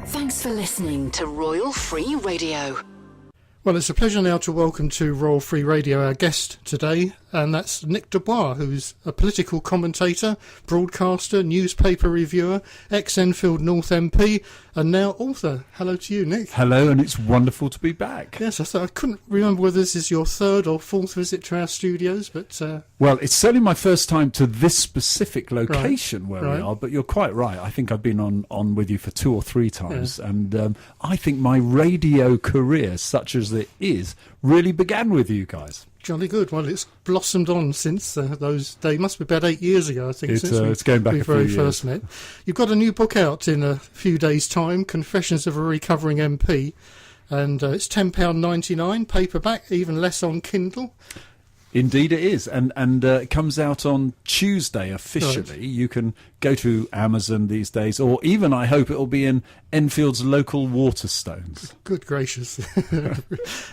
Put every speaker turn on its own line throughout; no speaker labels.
Thanks for listening to Royal Free Radio.
Well, it's a pleasure now to welcome to Royal Free Radio our guest today, and that's Nick Bois, who's a political commentator, broadcaster, newspaper reviewer, ex-Enfield North MP, and now author. Hello to you, Nick.
Hello, and it's wonderful to be back.
Yes, I couldn't remember whether this is your third or fourth visit to our studios, but...
Well, it's certainly my first time to this specific location where we are, but you're quite right. I think I've been on with you for 2 or 3 times, and I think my radio career, such as it is, really began with you guys.
Jolly good. Well, it's blossomed on since those days. Must be about 8 years ago, I think, since
it's going back
we
a few
very
years.
first met. You've got a new book out in a few days' time, Confessions of a Recovering MP, and it's £10.99 paperback, even less on Kindle.
Indeed it is, and it comes out on Tuesday officially. Right. You can go to Amazon these days, or even, I hope, it'll be in Enfield's local Waterstones.
Good gracious.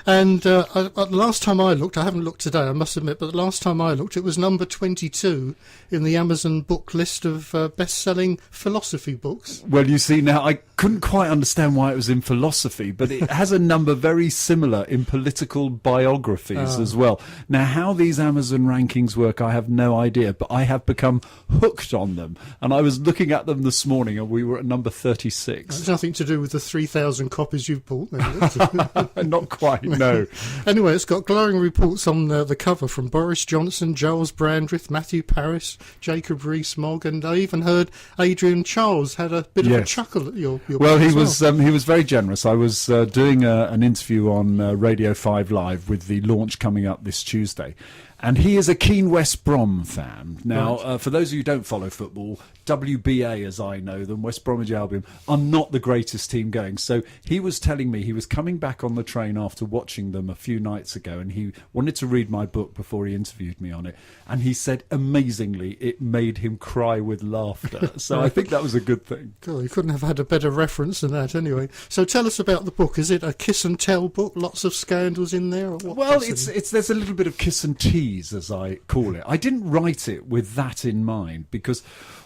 And last time I looked, I haven't looked today, I must admit, but the last time I looked, it was number 22 in the Amazon book list of best-selling philosophy books.
Well, you see, now, I couldn't quite understand why it was in philosophy, but it has a number very similar in political biographies as well. Now, how these Amazon rankings work, I have no idea, but I have become hooked on them. And I was looking at them this morning, and we were at number 36.
It's nothing to do with the 3,000 copies you've bought, then, is it?
Not quite, no.
Anyway, it's got glowing reports on the cover from Boris Johnson, Giles Brandreth, Matthew Parris, Jacob Rees-Mogg, and I even heard Adrian Charles had a bit of a chuckle at your
well,
book
he was very generous. I was doing an interview on Radio 5 Live with the launch coming up this Tuesday. And he is a keen West Brom fan. Now, for those of you who don't follow football, WBA, as I know them, West Bromwich Albion, are not the greatest team going. So he was telling me he was coming back on the train after watching them a few nights ago, and he wanted to read my book before he interviewed me on it. And he said, amazingly, it made him cry with laughter. So I think that was a good thing.
God, you couldn't have had a better reference than that anyway. So tell us about the book. Is it a kiss and tell book? Lots of scandals in there? Or what?
Well, there's a little bit of kiss and tease, as I call it. I didn't write it with that in mind, because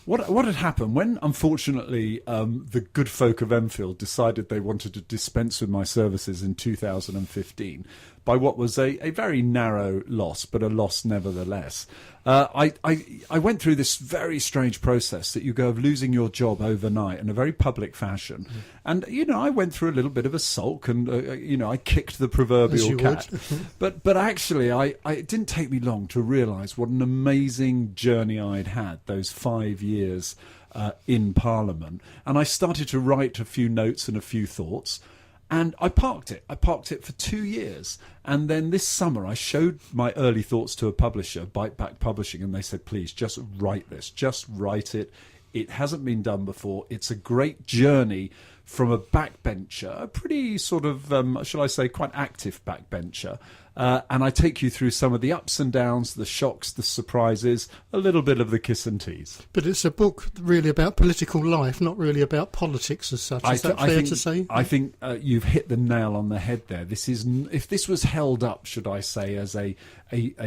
what had happened when, unfortunately, the good folk of Enfield decided they wanted to dispense with my services in 2015 by what was a very narrow loss, but a loss nevertheless. I went through this very strange process that you go of losing your job overnight in a very public fashion. And, I went through a little bit of a sulk and, I kicked the proverbial cat. But actually, it didn't take me long to realise what an amazing journey I'd had those 5 years in Parliament. And I started to write a few notes and a few thoughts. And I parked it. I parked it for 2 years. And then this summer, I showed my early thoughts to a publisher, Bite Back Publishing, and they said, please, just write this. Just write it. It hasn't been done before. It's a great journey from a backbencher, a pretty sort of, shall I say, quite active backbencher. And I take you through some of the ups and downs, the shocks, the surprises, a little bit of the kiss and tease.
But it's a book really about political life, not really about politics as such. Is that fair to say?
I think you've hit the nail on the head there. This is, if this was held up, should I say, as a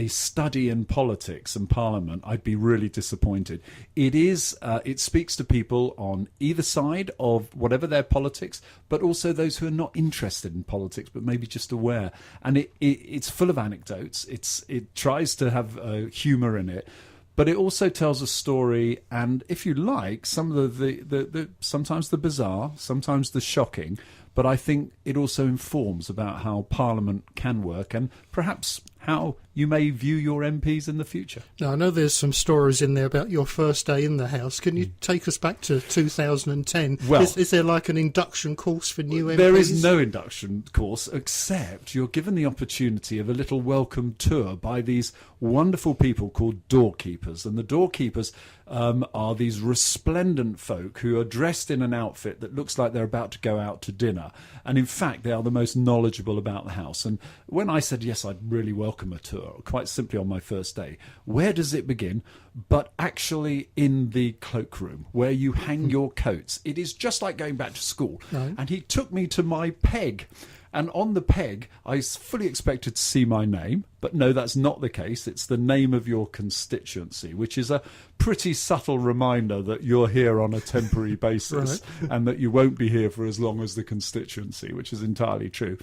study in politics and Parliament, I'd be really disappointed. It is. It speaks to people on either side of whatever their politics, but also those who are not interested in politics, but maybe just aware. And it's full of anecdotes. It tries to have humour in it, but it also tells a story. And if you like, some of the sometimes the bizarre, sometimes the shocking. But I think it also informs about how Parliament can work and perhaps how you may view your MPs in the future.
Now, I know there's some stories in there about your first day in the House. Can you take us back to 2010?
Well,
is there like an induction course for new MPs?
There is no induction course, except you're given the opportunity of a little welcome tour by these wonderful people called doorkeepers. And the doorkeepers are these resplendent folk who are dressed in an outfit that looks like they're about to go out to dinner. And in fact, they are the most knowledgeable about the house. And when I said, yes, I'd really welcome a tour, quite simply on my first day, where does it begin? But actually in the cloakroom, where you hang your coats. It is just like going back to school.
Right.
And he took me to my peg. And on the peg, I fully expected to see my name, but no, that's not the case. It's the name of your constituency, which is a pretty subtle reminder that you're here on a temporary basis and that you won't be here for as long as the constituency, which is entirely true.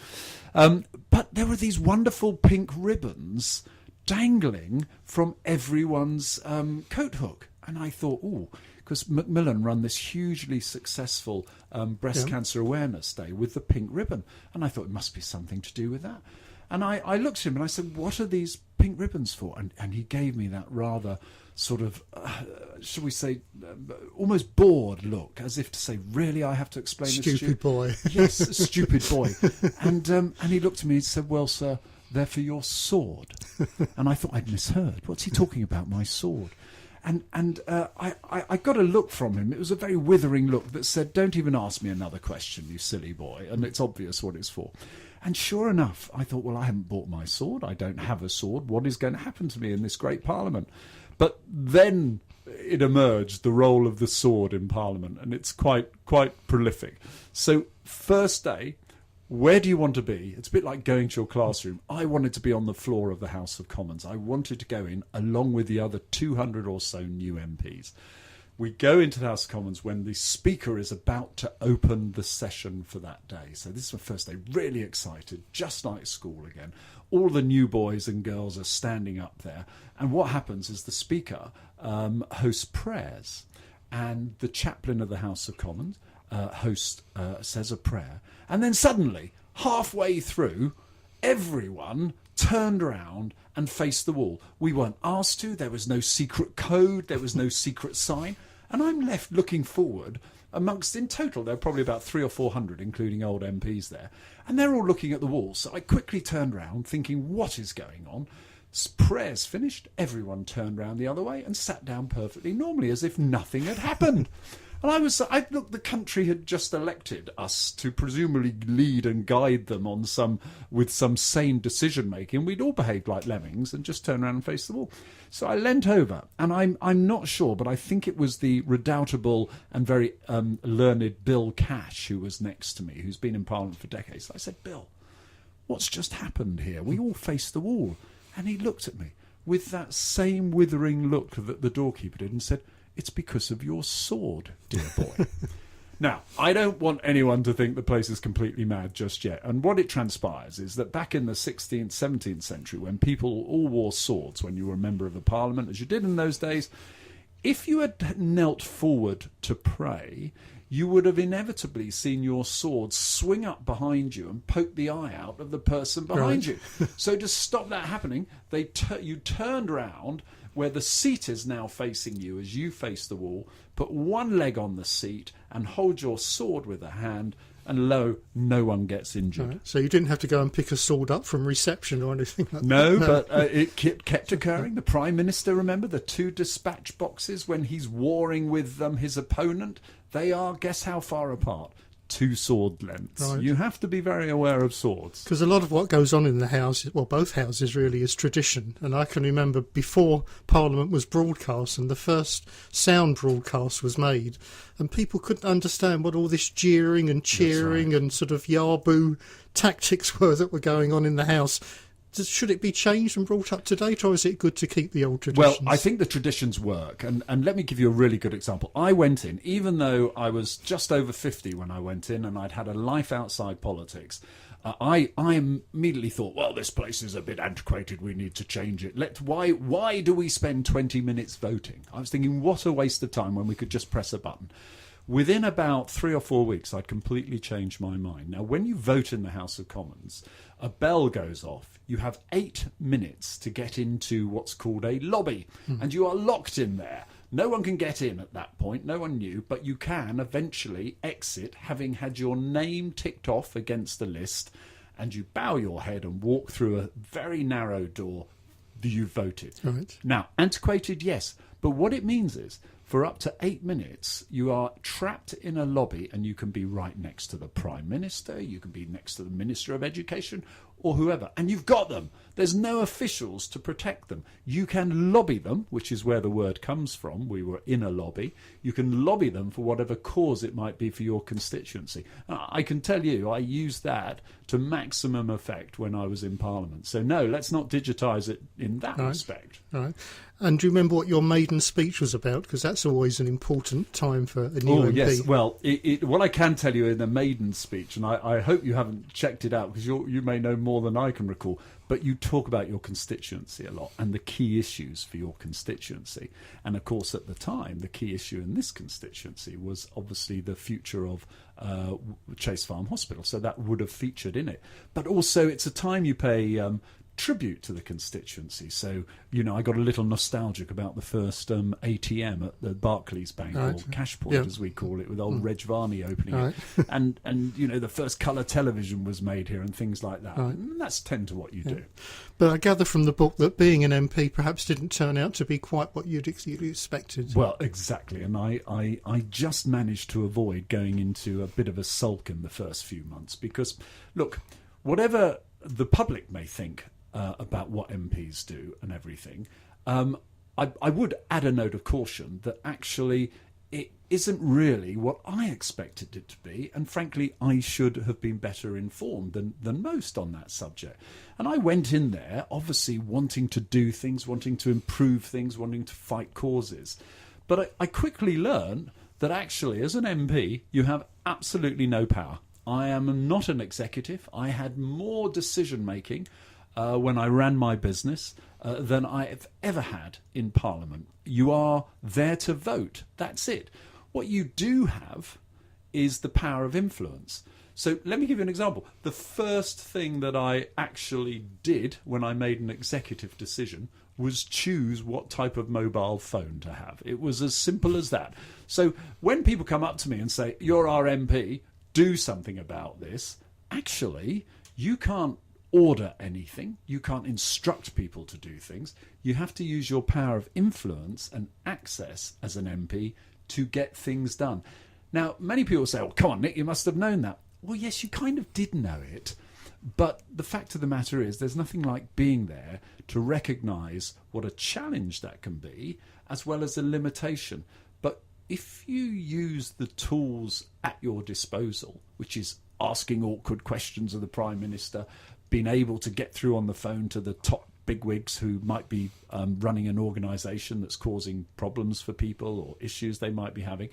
But there were these wonderful pink ribbons dangling from everyone's coat hook. And I thought, because Macmillan run this hugely successful breast cancer awareness day with the pink ribbon. And I thought it must be something to do with that. And I looked at him and I said, what are these pink ribbons for? And he gave me that rather sort of, shall we say, almost bored look, as if to say, really, I have to explain this to you?
Stupid boy.
Yes, stupid boy. And he looked at me and said, well, sir, they're for your sword. And I thought I'd misheard. What's he talking about, my sword? And I got a look from him. It was a very withering look that said, don't even ask me another question, you silly boy. And it's obvious what it's for. And sure enough, I thought, well, I haven't bought my sword. I don't have a sword. What is going to happen to me in this great Parliament? But then it emerged, the role of the sword in Parliament. And it's quite prolific. So first day, where do you want to be? It's a bit like going to your classroom. I wanted to be on the floor of the House of Commons. I wanted to go in along with the other 200 or so new MPs. We go into the House of Commons when the Speaker is about to open the session for that day. So this is my first day, really excited, just like school again. All the new boys and girls are standing up there. And what happens is the Speaker hosts prayers. And the chaplain of the House of Commons says a prayer. And then suddenly, halfway through, everyone turned around and faced the wall. We weren't asked to. There was no secret code. There was no secret sign. And I'm left looking forward amongst, in total, there are probably about 300 or 400, including old MPs there. And they're all looking at the wall. So I quickly turned around, thinking, what is going on? Prayers finished. Everyone turned round the other way and sat down perfectly normally, as if nothing had happened. And I looked, the country had just elected us to presumably lead and guide them on with some sane decision making. We'd all behaved like lemmings and just turned around and faced the wall. So I leant over, and I'm not sure, but I think it was the redoubtable and very learned Bill Cash who was next to me, who's been in Parliament for decades. I said, Bill, what's just happened here? We all faced the wall. And he looked at me with that same withering look that the doorkeeper did and said, it's because of your sword, dear boy. Now, I don't want anyone to think the place is completely mad just yet. And what it transpires is that back in the 16th, 17th century, when people all wore swords, when you were a member of the Parliament, as you did in those days, if you had knelt forward to pray, you would have inevitably seen your sword swing up behind you and poke the eye out of the person behind you. So to stop that happening, you turned round where the seat is now facing you as you face the wall, put one leg on the seat and hold your sword with a hand, and lo, no one gets injured.
Right. So you didn't have to go and pick a sword up from reception or anything like that?
No, but it kept occurring. The Prime Minister, remember, the 2 dispatch boxes when he's warring with his opponent, they are, guess how far apart? 2 sword lengths. Right. You have to be very aware of swords. Because
a lot of what goes on in the House, well, both houses really, is tradition. And I can remember before Parliament was broadcast and the first sound broadcast was made, and people couldn't understand what all this jeering and cheering and sort of yaboo tactics were that were going on in the House. Should it be changed and brought up to date, or is it good to keep the old traditions?
Well, I think the traditions work, and let me give you a really good example. I went in, even though I was just over 50 when I went in, and I'd had a life outside politics, I immediately thought, well, this place is a bit antiquated, we need to change it. Why do we spend 20 minutes voting? I was thinking, what a waste of time when we could just press a button. Within about 3 or 4 weeks, I'd completely changed my mind. Now, when you vote in the House of Commons, a bell goes off. You have 8 minutes to get into what's called a lobby, and you are locked in there. No one can get in at that point, no one knew, but you can eventually exit having had your name ticked off against the list, and you bow your head and walk through a very narrow door. You voted.
Right.
Now, antiquated, yes, but what it means is, for up to 8 minutes, you are trapped in a lobby, and you can be right next to the Prime Minister, you can be next to the Minister of Education, or whoever, and you've got them. There's no officials to protect them. You can lobby them, which is where the word comes from. We were in a lobby. You can lobby them for whatever cause it might be for your constituency. I can tell you, I used that to maximum effect when I was in Parliament. So no, let's not digitise it in that respect.
Right. And do you remember what your maiden speech was about? Because that's always an important time for a new MP.
Yes. Well, what I can tell you in the maiden speech, and I hope you haven't checked it out because you may know more than I can recall, but you talk about your constituency a lot and the key issues for your constituency. And of course, at the time, the key issue in this constituency was obviously the future of Chase Farm Hospital. So that would have featured in it. But also, it's a time you pay tribute to the constituency. So, I got a little nostalgic about the first ATM at the Barclays Bank, or cash point as we call it, with old Reg Varney opening it. And the first colour television was made here and things like that. And that's tend to what you do.
But I gather from the book that being an MP perhaps didn't turn out to be quite what you'd expected.
Well, exactly. And I just managed to avoid going into a bit of a sulk in the first few months because, look, whatever the public may think about what MPs do and everything, I would add a note of caution that actually it isn't really what I expected it to be, and frankly I should have been better informed than most on that subject. And I went in there obviously wanting to do things, wanting to improve things, wanting to fight causes, but I quickly learned that actually as an MP you have absolutely no power. I am not an executive. I had more decision making when I ran my business than I have ever had in Parliament. You are there to vote. That's it. What you do have is the power of influence. So let me give you an example. The first thing that I actually did when I made an executive decision was choose what type of mobile phone to have. It was as simple as that. So when people come up to me and say, "You're our MP, do something about this," actually, you can't order anything. You can't instruct people to do things. You have to use your power of influence and access as an MP to get things done. Now, many people say, "Well, come on, Nick, you must have known that." Well, yes, you kind of did know it. But the fact of the matter is there's nothing like being there to recognise what a challenge that can be, as well as a limitation. But if you use the tools at your disposal, which is asking awkward questions of the Prime Minister, being able to get through on the phone to the top bigwigs who might be running an organisation that's causing problems for people or issues they might be having,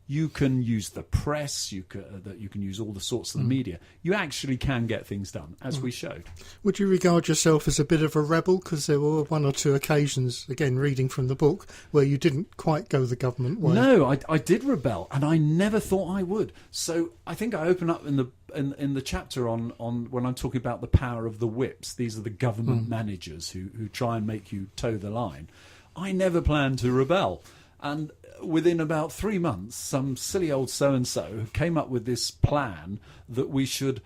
you can use the press, you can use all the sorts of the media. You actually can get things done, as we showed.
Would you regard yourself as a bit of a rebel? Because there were one or two occasions, again, reading from the book, where you didn't quite go the government way.
No, I did rebel, and I never thought I would. So I think I open up in the chapter on when I'm talking about the power of the whips. These are the government managers who try and make you toe the line. I never planned to rebel. And within about 3 months, some silly old so-and-so came up with this plan that we should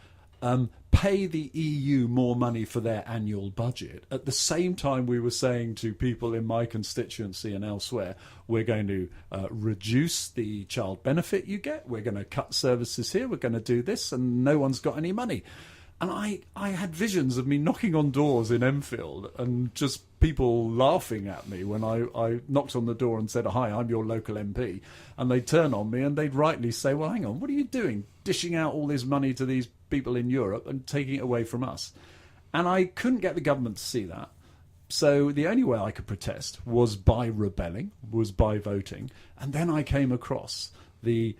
pay the EU more money for their annual budget. At the same time, we were saying to people in my constituency and elsewhere, we're going to reduce the child benefit you get, we're going to cut services here, we're going to do this, and no one's got any money. And I had visions of me knocking on doors in Enfield and just people laughing at me when I knocked on the door and said, "Hi, I'm your local MP." And they'd turn on me and they'd rightly say, "Well, hang on, what are you doing? Dishing out all this money to these people in Europe and taking it away from us." And I couldn't get the government to see that. So the only way I could protest was by rebelling, was by voting. And then I came across the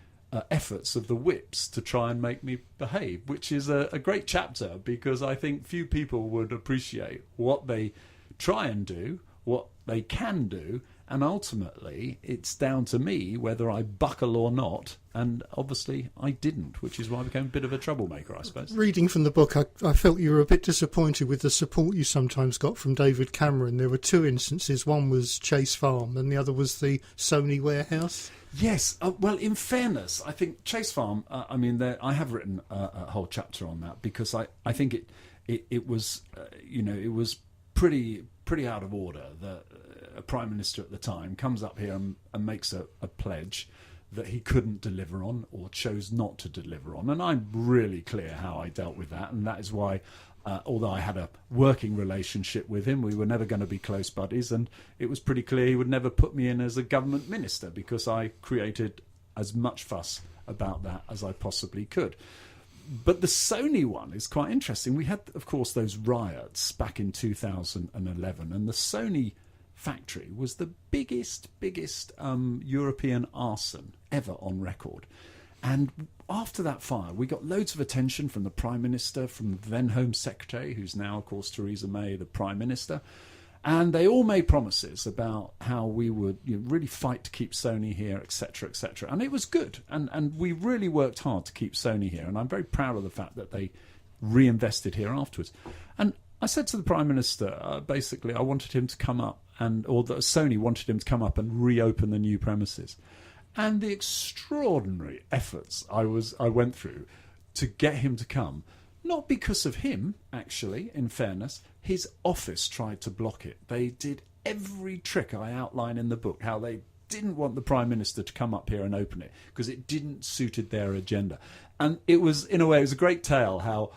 efforts of the whips to try and make me behave, which is a great chapter, because I think few people would appreciate what they try and do, what they can do, and ultimately it's down to me whether I buckle or not, and obviously I didn't, which is why I became a bit of a troublemaker, I suppose.
Reading from the book, I felt you were a bit disappointed with the support you sometimes got from David Cameron. There were two instances. One was Chase Farm and the other was the Sony warehouse.
Yes, well, in fairness, I think Chase Farm, I have written a whole chapter on that, because I think it was, it was pretty out of order that a Prime Minister at the time comes up here and makes a pledge that he couldn't deliver on or chose not to deliver on. And I'm really clear how I dealt with that, and that is why although I had a working relationship with him. We were never going to be close buddies, and it was pretty clear he would never put me in as a government minister because I created as much fuss about that as I possibly could. But the Sony one is quite interesting. We had, of course, those riots back in 2011, and the Sony factory was the biggest European arson ever on record. And after that fire, we got loads of attention from the Prime Minister, from the then Home Secretary, who's now, of course, Theresa May, the Prime Minister. And they all made promises about how we would really fight to keep Sony here, etc., etc. And it was good. And we really worked hard to keep Sony here. And I'm very proud of the fact that they reinvested here afterwards. And I said to the Prime Minister, basically, I wanted him to come up, or that Sony wanted him to come up and reopen the new premises. And the extraordinary efforts I went through to get him to come, not because of him, actually, in fairness, his office tried to block it. They did every trick I outline in the book, how they didn't want the Prime Minister to come up here and open it because it didn't suited their agenda. And it was, in a way, it was a great tale how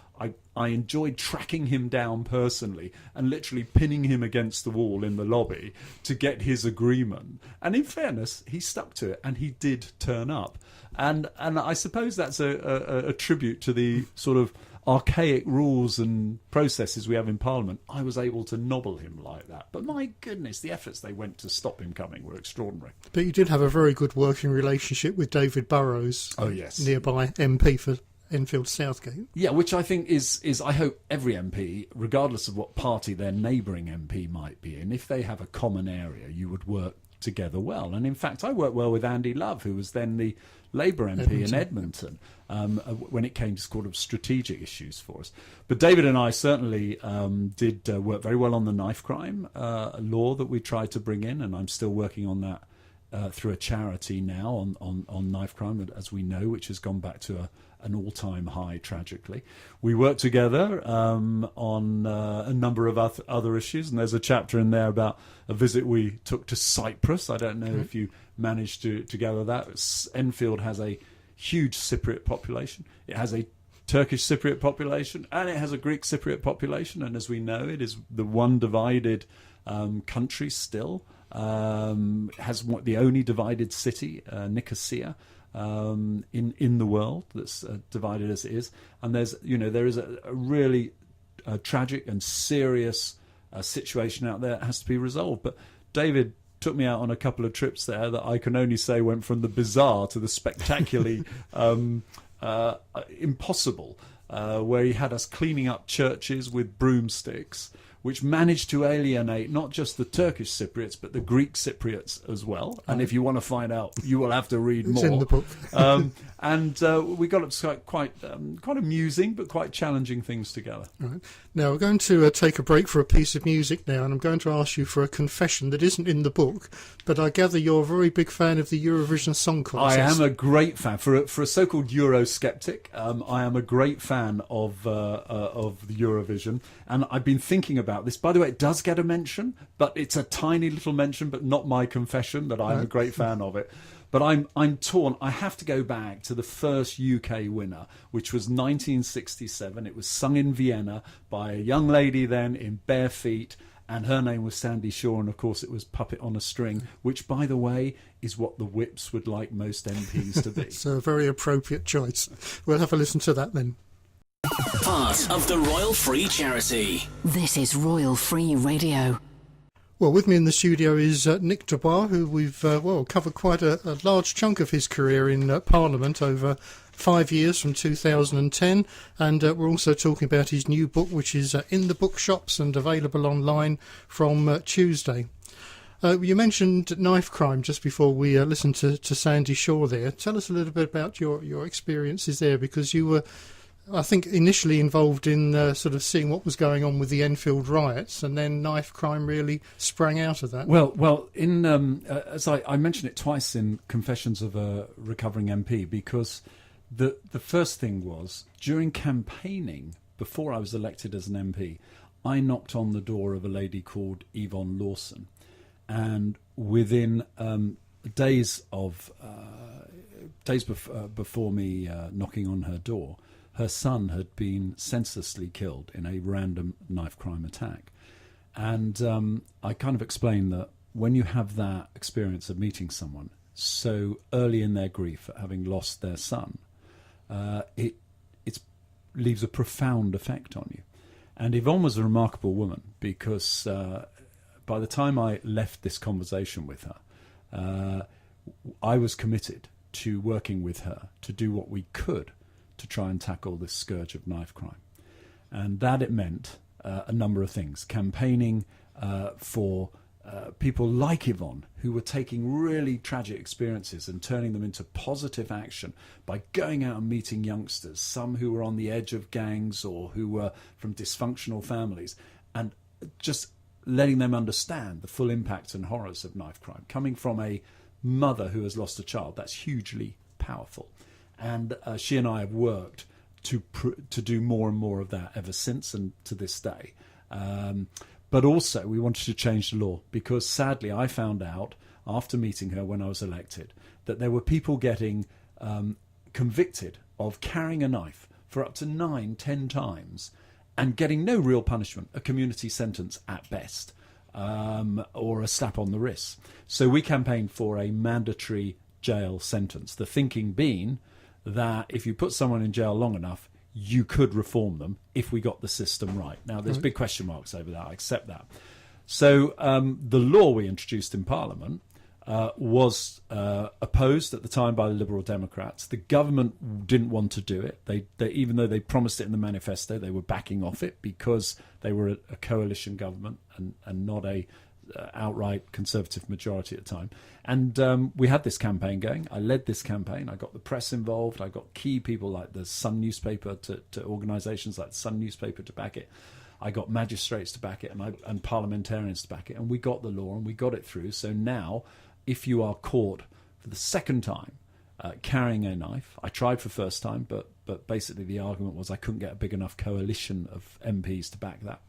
I enjoyed tracking him down personally and literally pinning him against the wall in the lobby to get his agreement. And in fairness, he stuck to it and he did turn up. And I suppose that's a tribute to the sort of archaic rules and processes we have in Parliament. I was able to nobble him like that. But my goodness, the efforts they went to stop him coming were extraordinary.
But you did have a very good working relationship with David Burrows,
oh yes,
nearby MP for Enfield Southgate.
Yeah, which I think is I hope every MP, regardless of what party their neighbouring MP might be in, if they have a common area, you would work together well. And in fact, I worked well with Andy Love, who was then the Labour MP in Edmonton, when it came to sort of strategic issues for us. But David and I certainly did work very well on the knife crime law that we tried to bring in, and I'm still working on that through a charity now on knife crime, as we know, which has gone back to an all-time high, tragically. We worked together on a number of other issues, and there's a chapter in there about a visit we took to Cyprus. I don't know if you managed to gather that. Enfield has a huge Cypriot population. It has a Turkish Cypriot population, and it has a Greek Cypriot population, and as we know, it is the one divided country still. Has the only divided city, Nicosia, in the world that's divided as it is, and there is a really tragic and serious situation out there that has to be resolved. But David took me out on a couple of trips there that I can only say went from the bizarre to the spectacularly impossible, where he had us cleaning up churches with broomsticks, which managed to alienate not just the Turkish Cypriots, but the Greek Cypriots as well. And if you want to find out, you will have to read more.
It's in the book.
And we got up to quite amusing, but quite challenging things together.
Right. Now, we're going to take a break for a piece of music now, and I'm going to ask you for a confession that isn't in the book, but I gather you're a very big fan of the Eurovision Song Contest.
I am a great fan. For a so-called Eurosceptic, I am a great fan of the Eurovision, and I've been thinking about this. By the way, it does get a mention, but it's a tiny little mention, but not my confession that I'm a great fan of it. But I'm torn. I have to go back to the first UK winner, which was 1967. It was sung in Vienna by a young lady then in bare feet, and her name was Sandy Shaw, and of course it was Puppet on a String, which, by the way, is what the Whips would like most MPs to be.
It's a very appropriate choice. We'll have a listen to that then.
Part of the Royal Free Charity. This is Royal Free Radio.
Well, with me in the studio is Nick Dubois, who we've covered quite a large chunk of his career in Parliament over 5 years from 2010, and we're also talking about his new book, which is in the bookshops and available online from Tuesday. You mentioned knife crime just before we listened to Sandy Shaw there. Tell us a little bit about your experiences there, because you were, I think, initially involved in sort of seeing what was going on with the Enfield riots, and then knife crime really sprang out of that.
Well, in as I mentioned it twice in Confessions of a Recovering MP, because the first thing was, during campaigning, before I was elected as an MP, I knocked on the door of a lady called Yvonne Lawson, and within days before me knocking on her door, her son had been senselessly killed in a random knife crime attack. And I kind of explained that when you have that experience of meeting someone so early in their grief at having lost their son, it leaves a profound effect on you. And Yvonne was a remarkable woman because by the time I left this conversation with her, I was committed to working with her to do what we could to try and tackle this scourge of knife crime. And that it meant a number of things. Campaigning for people like Yvonne, who were taking really tragic experiences and turning them into positive action by going out and meeting youngsters, some who were on the edge of gangs or who were from dysfunctional families, and just letting them understand the full impact and horrors of knife crime. Coming from a mother who has lost a child, that's hugely powerful. And she and I have worked to do more and more of that ever since and to this day. But also we wanted to change the law because sadly I found out after meeting her when I was elected that there were people getting convicted of carrying a knife for up to 9-10 times and getting no real punishment, a community sentence at best, or a slap on the wrist. So we campaigned for a mandatory jail sentence, the thinking being that if you put someone in jail long enough, you could reform them if we got the system right. Now, there's big question marks over that. I accept that. So the law we introduced in Parliament was opposed at the time by the Liberal Democrats. The government didn't want to do it. They even though they promised it in the manifesto, they were backing off it because they were a coalition government and not a outright Conservative majority at the time. And we had this campaign going. I led this campaign. I got the press involved. I got key people like the Sun newspaper to organisations like the Sun newspaper to back it. I got magistrates to back it and parliamentarians to back it. And we got the law and we got it through. So now, if you are caught for the second time carrying a knife, I tried for first time, but basically the argument was I couldn't get a big enough coalition of MPs to back that.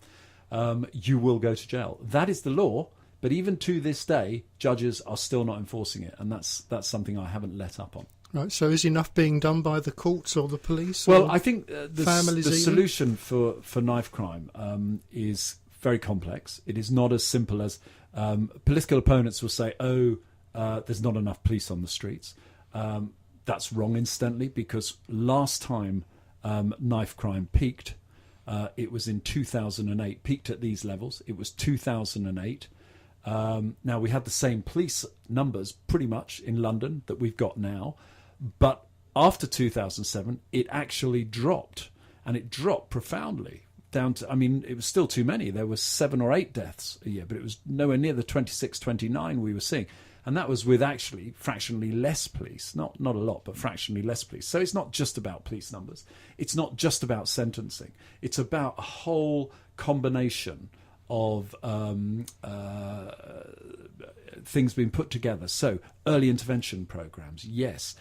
You will go to jail. That is the law, but even to this day, judges are still not enforcing it, and that's something I haven't let up on.
Right, so is enough being done by the courts or the police?
Well, I think the
families
solution for knife crime is very complex. It is not as simple as political opponents will say, there's not enough police on the streets. That's wrong, incidentally, because last time knife crime peaked, it was in 2008, peaked at these levels. It was 2008. Now, we had the same police numbers pretty much in London that we've got now. But after 2007, it actually dropped. And it dropped profoundly down to, it was still too many. There were 7 or 8 deaths a year, but it was nowhere near the 26, 29 we were seeing. And that was with actually fractionally less police, not a lot, but fractionally less police. So it's not just about police numbers. It's not just about sentencing. It's about a whole combination of things being put together. So early intervention programs, yes.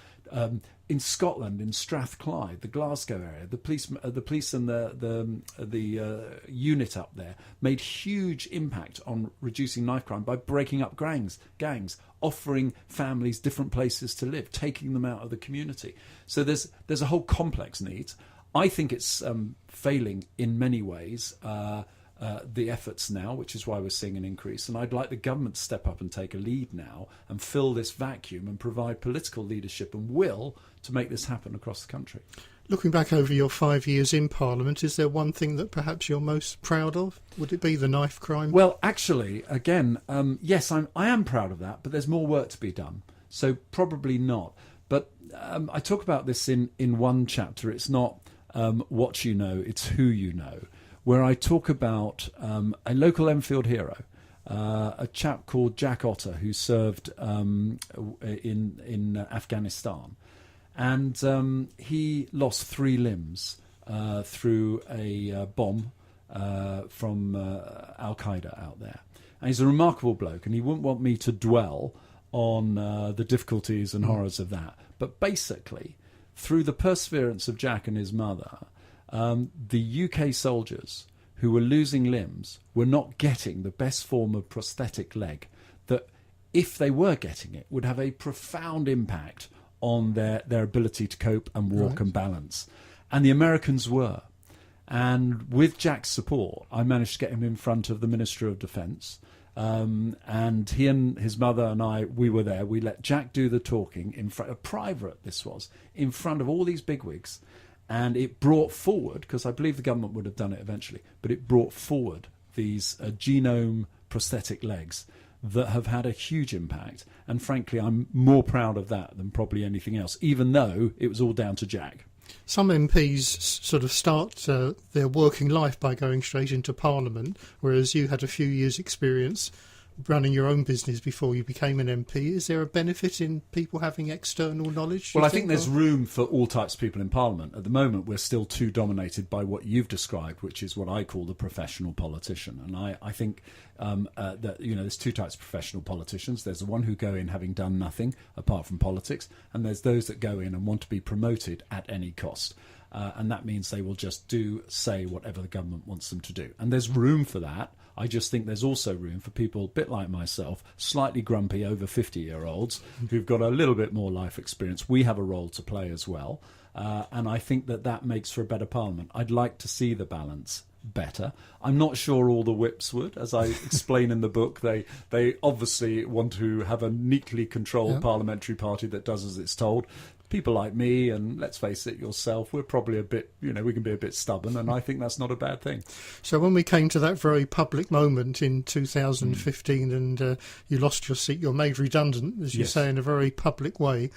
In Scotland, in Strathclyde, the Glasgow area, the police and the unit up there made huge impact on reducing knife crime by breaking up gangs, offering families different places to live, taking them out of the community. So there's a whole complex need. I think it's failing in many ways. The efforts now, which is why we're seeing an increase. And I'd like the government to step up and take a lead now and fill this vacuum and provide political leadership and will to make this happen across the country.
Looking back over your 5 years in Parliament, is there one thing that perhaps you're most proud of? Would it be the knife crime?
Well, actually, again, yes, I am proud of that, but there's more work to be done. So probably not. But I talk about this in one chapter. It's not what you know, it's who you know, where I talk about a local Enfield hero, a chap called Jack Otter, who served in Afghanistan. And he lost 3 limbs through a bomb from Al-Qaeda out there. And he's a remarkable bloke, and he wouldn't want me to dwell on the difficulties and horrors of that. But basically, through the perseverance of Jack and his mother, the UK soldiers who were losing limbs were not getting the best form of prosthetic leg that, if they were getting it, would have a profound impact on their ability to cope and walk and balance. And the Americans were. And with Jack's support, I managed to get him in front of the Minister of Defence. And he and his mother and I, we were there. We let Jack do the talking in front of private. This was in front of all these bigwigs, and it brought forward, because I believe the government would have done it eventually, but it brought forward these genome prosthetic legs that have had a huge impact. And frankly, I'm more proud of that than probably anything else, even though it was all down to Jack.
Some MPs sort of start their working life by going straight into Parliament, whereas you had a few years' experience running your own business before you became an MP. Is there a benefit in people having external knowledge?
Well, I think there's room for all types of people in Parliament. At the moment, we're still too dominated by what you've described, which is what I call the professional politician. And I think that, there's two types of professional politicians. There's the one who go in having done nothing apart from politics, and there's those that go in and want to be promoted at any cost. And that means they will just say whatever the government wants them to do. And there's room for that. I just think there's also room for people a bit like myself, slightly grumpy over 50-year-olds who've got a little bit more life experience. We have a role to play as well. And I think that makes for a better Parliament. I'd like to see the balance better. I'm not sure all the whips would. As I explain in the book, they obviously want to have a neatly controlled parliamentary party that does as it's told. People like me, and let's face it, yourself, we're probably a bit, we can be a bit stubborn, and I think that's not a bad thing.
So when we came to that very public moment in 2015 and you lost your seat, you're made redundant, as you say, in a very public way,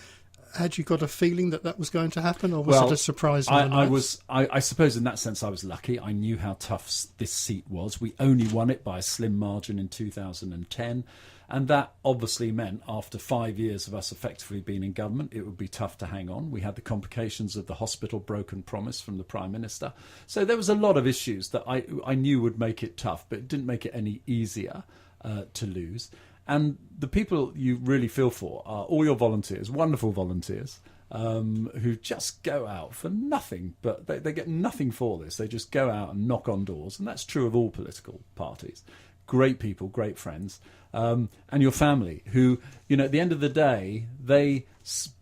had you got a feeling that was going to happen, or was it a surprise?
I suppose in that sense I was lucky. I knew how tough this seat was. We only won it by a slim margin in 2010. And that obviously meant after 5 years of us effectively being in government, it would be tough to hang on. We had the complications of the hospital broken promise from the Prime Minister. So there was a lot of issues that I knew would make it tough, but it didn't make it any easier to lose. And the people you really feel for are all your volunteers, wonderful volunteers, who just go out for nothing, but they get nothing for this. They just go out and knock on doors. And that's true of all political parties. Great people, great friends. And your family, who, at the end of the day, they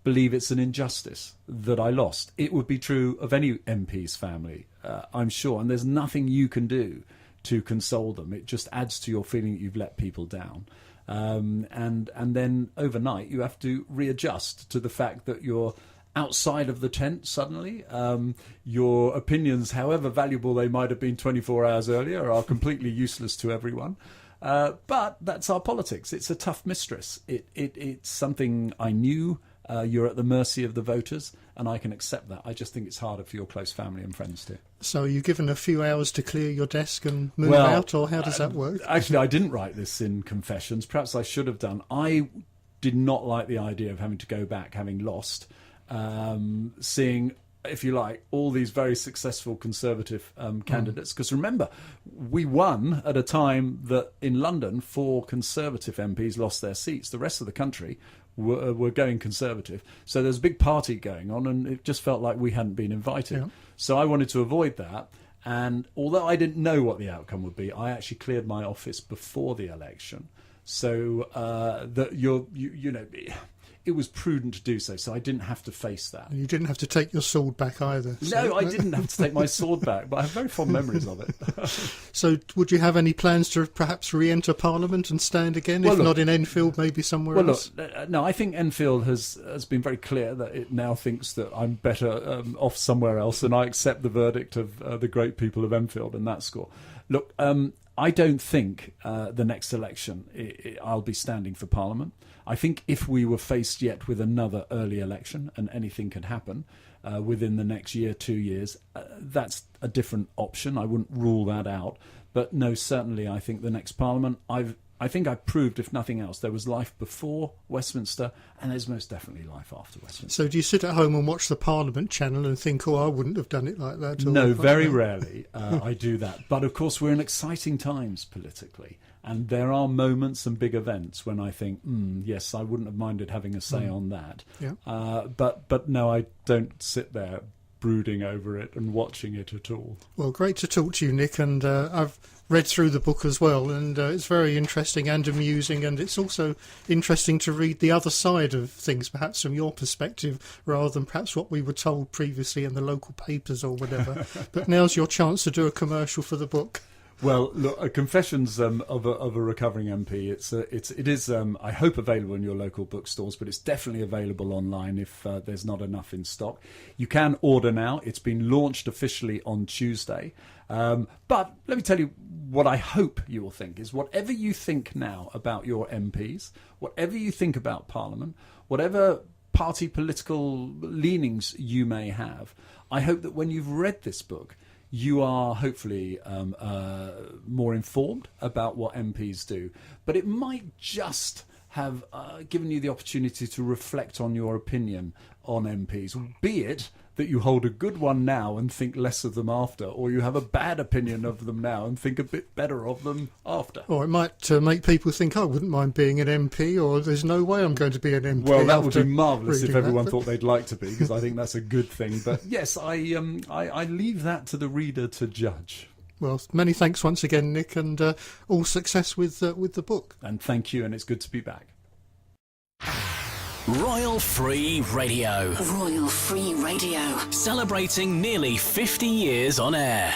believe it's an injustice that I lost. It would be true of any MP's family, I'm sure, and there's nothing you can do to console them. It just adds to your feeling that you've let people down. And then overnight you have to readjust to the fact that you're outside of the tent suddenly. Your opinions, however valuable they might have been 24 hours earlier, are completely useless to everyone. But that's our politics. It's a tough mistress. It's something I knew. You're at the mercy of the voters, and I can accept that. I just think it's harder for your close family and friends too.
So are you given a few hours to clear your desk and move out, or how does that work?
Actually, I didn't write this in Confessions. Perhaps I should have done. I did not like the idea of having to go back, having lost, seeing, if you like, all these very successful Conservative candidates. Because remember, we won at a time that in London 4 Conservative MPs lost their seats. The rest of the country were going Conservative. So there's a big party going on, and it just felt like we hadn't been invited. Yeah. So I wanted to avoid that. And although I didn't know what the outcome would be, I actually cleared my office before the election. So that it was prudent to do so I didn't have to face that.
And you didn't have to take your sword back either.
No, I didn't have to take my sword back, but I have very fond memories of it.
So would you have any plans to perhaps re-enter Parliament and stand again? If not in Enfield, maybe somewhere else?
No, I think Enfield has been very clear that it now thinks that I'm better off somewhere else, and I accept the verdict of the great people of Enfield in that score. Look, I don't think the next election I'll be standing for Parliament. I think if we were faced yet with another early election, and anything could happen within the next year, 2 years, that's a different option. I wouldn't rule that out. But no, certainly I think the next Parliament, I think I've proved, if nothing else, there was life before Westminster, and there's most definitely life after Westminster.
So do you sit at home and watch the Parliament channel and think, I wouldn't have done it like that?
No, very rarely I do that. But of course, we're in exciting times politically, and there are moments and big events when I think, yes, I wouldn't have minded having a say on that. Yeah. But no, I don't sit there brooding over it and watching it at all.
Well, great to talk to you, Nick, and I've read through the book as well, and it's very interesting and amusing, and it's also interesting to read the other side of things, perhaps from your perspective, rather than perhaps what we were told previously in the local papers or whatever. But now's your chance to do a commercial for the book. Well,
look, Confessions of a Recovering MP. It is I hope available in your local bookstores, but it's definitely available online if there's not enough in stock. You can order now. It's been launched officially on Tuesday. But let me tell you what I hope you will think is whatever you think now about your MPs, whatever you think about Parliament, whatever party political leanings you may have, I hope that when you've read this book, you are hopefully more informed about what MPs do. But it might just have given you the opportunity to reflect on your opinion on MPs, be it that you hold a good one now and think less of them after, or you have a bad opinion of them now and think a bit better of them after.
Or it might make people think, I wouldn't mind being an MP, or there's no way I'm going to be an MP.
Well, that would be marvellous if everyone thought they'd like to be, because I think that's a good thing. But yes, I leave that to the reader to judge.
Well, many thanks once again, Nick, and all success with the book.
And thank you, and it's good to be back.
Royal Free Radio.
Royal Free Radio.
Celebrating nearly 50 years on air.